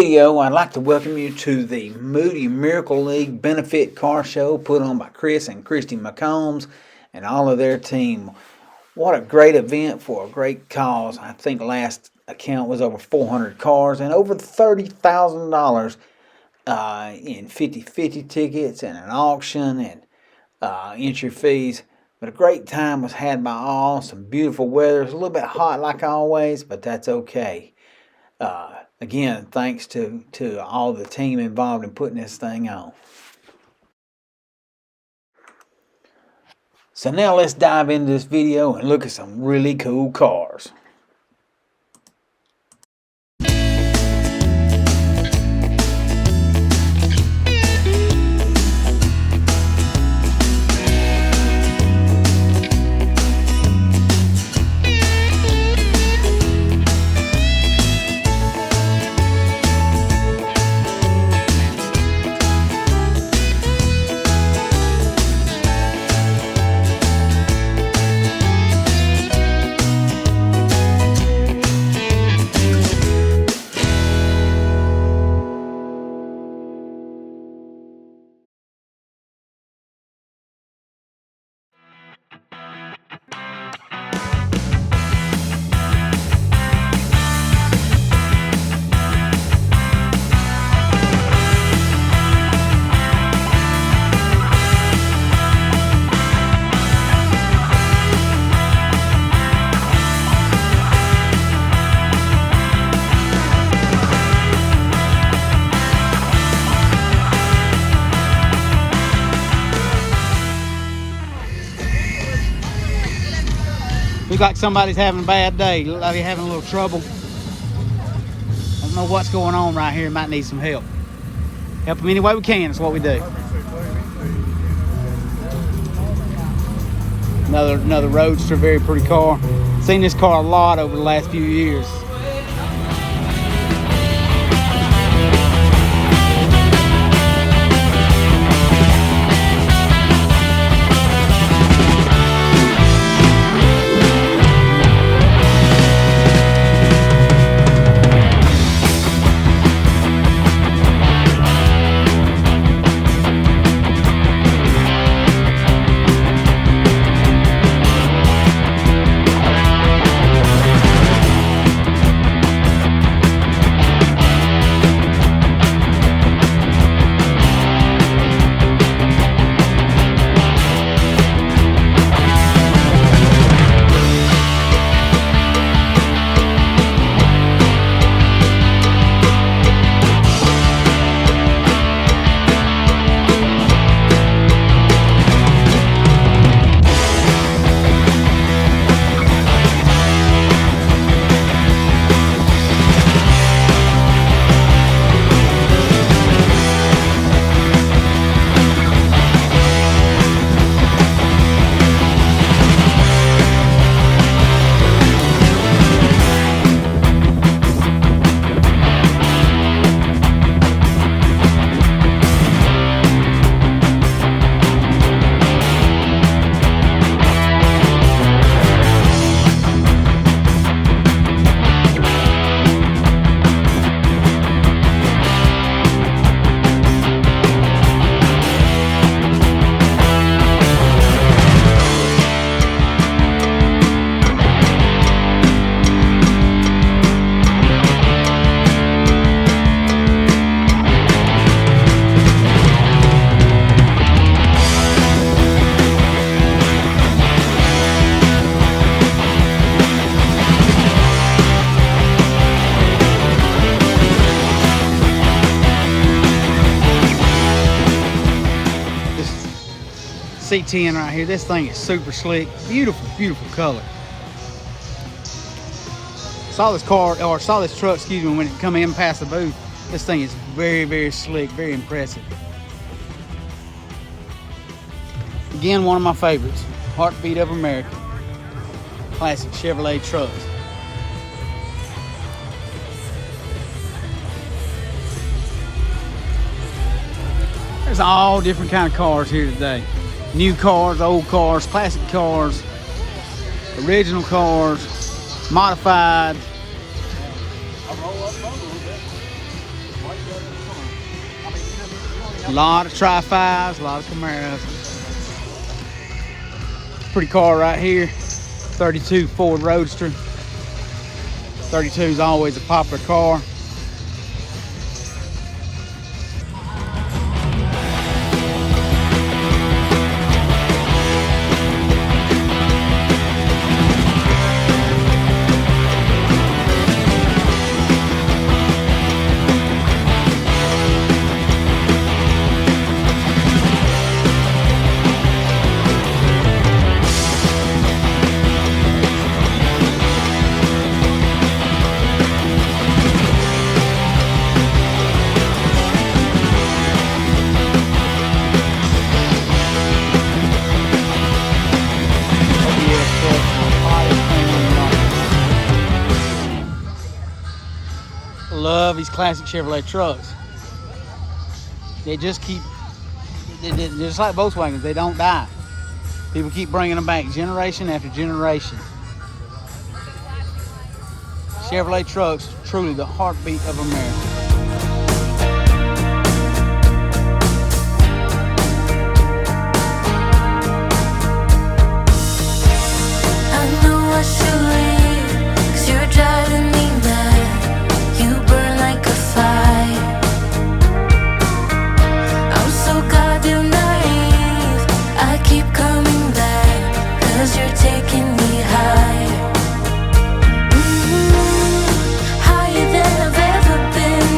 video, I'd like to welcome you to the Moody Miracle League Benefit Car Show put on by Chris and Christy McCombs and all of their team. What a great event for a great cause. I think last account was over 400 cars and over $30,000 in 50-50 tickets and an auction and entry fees. But a great time was had by all. Some beautiful weather. It's a little bit hot like always, but that's okay. Again, thanks to all the team involved in putting this thing on. So now let's dive into this video and look at some really cool cars. Looks like somebody's having a bad day. Look like they're having a little trouble. I don't know what's going on right here. Might need some help. Help them any way we can. That's what we do. Another Roadster, very pretty car. Seen this car a lot over the last few years. C10 right here. This thing is super slick. Beautiful, beautiful color. Saw this truck, excuse me, when it come in past the booth. This thing is very, very slick, very impressive. Again, one of my favorites. Heartbeat of America. Classic Chevrolet trucks. There's all different kind of cars here today. New cars, old cars, classic cars, original cars, modified. A lot of Tri-5s, a lot of Camaros. Pretty car right here. 32 Ford Roadster. 32 is always a popular car. Love these classic Chevrolet trucks. They just keep, they're just like Volkswagens, they don't die. People keep bringing them back generation after generation. Chevrolet trucks, truly the heartbeat of America. I know I should leave, 'cause you're driving me mad. You burn like a fire. I'm so goddamn naive. I keep coming back, 'cause you're taking me higher. Higher than I've ever been.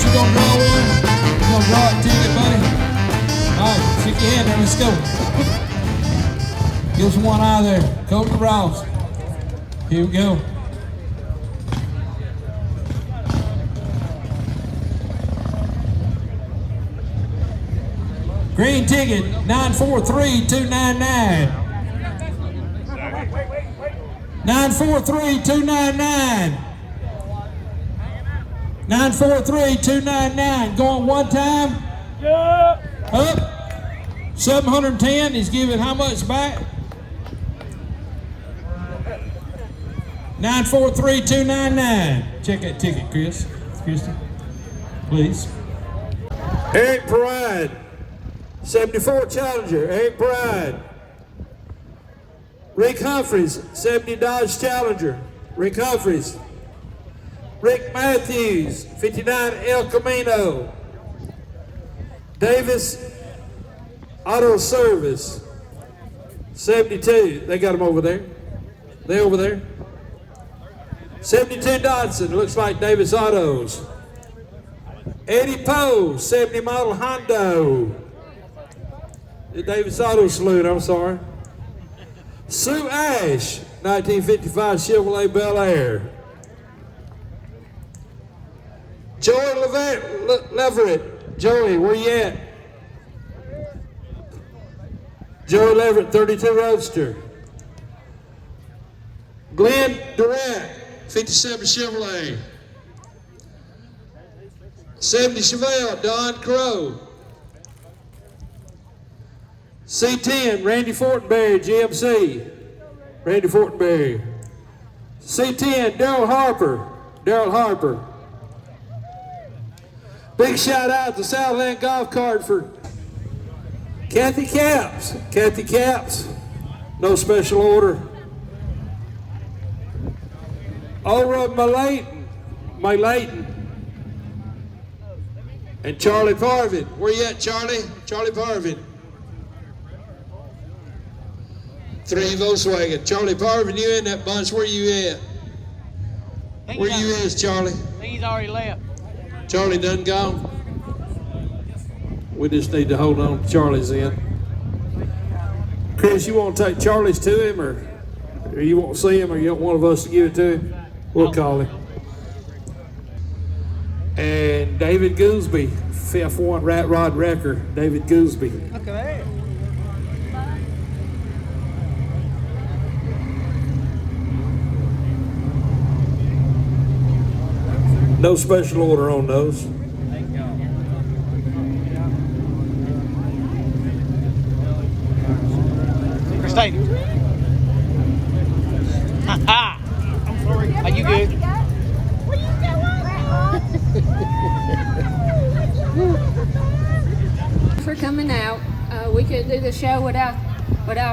you gonna draw one? You gonna draw a ticket, buddy? All right, stick your hand there, let's go. Give us one eye there. Colton Ross. Here we go. Green ticket, 943-299. 943-299. 943-299. Going one time. Up. 710. He's giving how much back? 943-299. Check that ticket, Chris. Christy, please. Eric Pride. 74 Challenger, Eric Pride. Rick Humphreys, 70 Dodge Challenger, Rick Humphreys. Rick Matthews, 59 El Camino. Davis Auto Service, 72. They got them over there. They over there. 72 Dodson, looks like Davis Autos. Eddie Poe, 70 model Hondo. The Davis Auto Saloon, I'm sorry. Sue Ash, 1955 Chevrolet Bel Air. Joey Leverett. Joey, where you at? Joey Leverett, 32 Roadster. Glenn Durant, 57 Chevrolet. 70 Chevelle, Don Crow. C10, Randy Fortenberry, GMC. Randy Fortenberry. C10, Daryl Harper. Big shout out to Southland Golf Cart for Kathy Caps. No special order. Ora Malayton. And Charlie Parvin. Where you at, Charlie? Charlie Parvin. 3 Volkswagen. Charlie Parvin, you in that bunch? Where you at? Where you is, Charlie? I think he's already left. Charlie done gone? We just need to hold on to Charlie's end. Chris, you want to take Charlie's to him, or you won't see him, or you want one of us to give it to him? We'll call him. And David Goolsby, F1 Rat Rod Wrecker, David Goolsby. Look at that. No special order on those. Christine. Ha! I'm sorry. Are you good? For coming out, we couldn't do the show without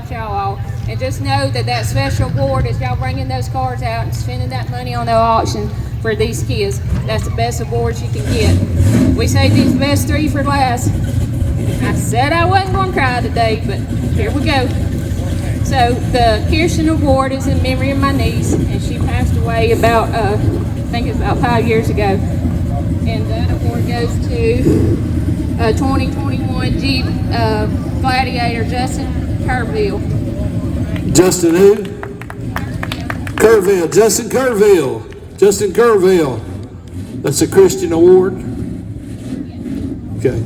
y'all all. And just know that special award is y'all bringing those cars out and spending that money on the auction for these kids. That's the best awards you can get. We saved these best 3 for last. I said I wasn't going to cry today, but here we go. So the Kirsten Award is in memory of my niece, and she passed away about, I think it's about 5 years ago. And that award goes to 2021 Jeep Gladiator, Justin Kerrville. Justin who? Kerrville, Justin Kerrville. Justin Kerrville. That's a Christian award. Okay.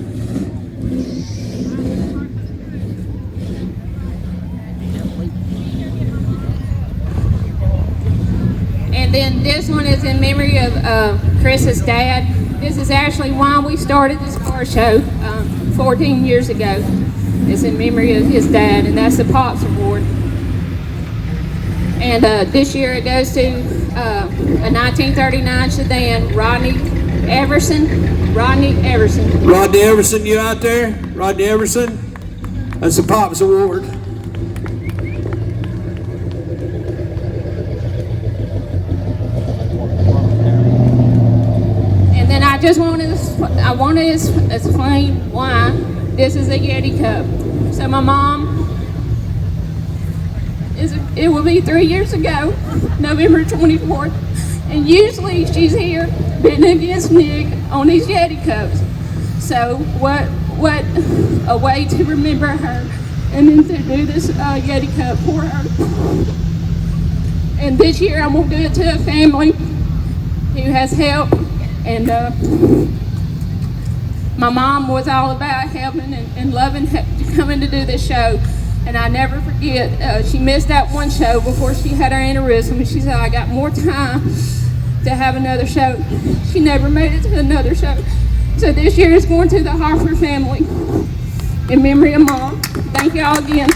And then this one is in memory of Chris's dad. This is actually why we started this car show 14 years ago. It's in memory of his dad, and that's the Pops Award. And this year it goes to a 1939 sedan, Rodney Everson, you out there? Rodney Everson? That's the Pops Award. And then I wanted to explain why this is a Yeti Cup. So my mom, it will be 3 years ago, November 24th, And usually she's here bidding against Nick on these Yeti cups. So what a way to remember her, and then to do this Yeti cup for her. And this year I'm gonna do it to a family who has helped, and my mom was all about helping and loving coming to do this show. And I never forget, she missed that one show before she had her aneurysm, and she said, I got more time to have another show. She never made it to another show. So this year is going to the Harford family in memory of Mom. Thank you all again.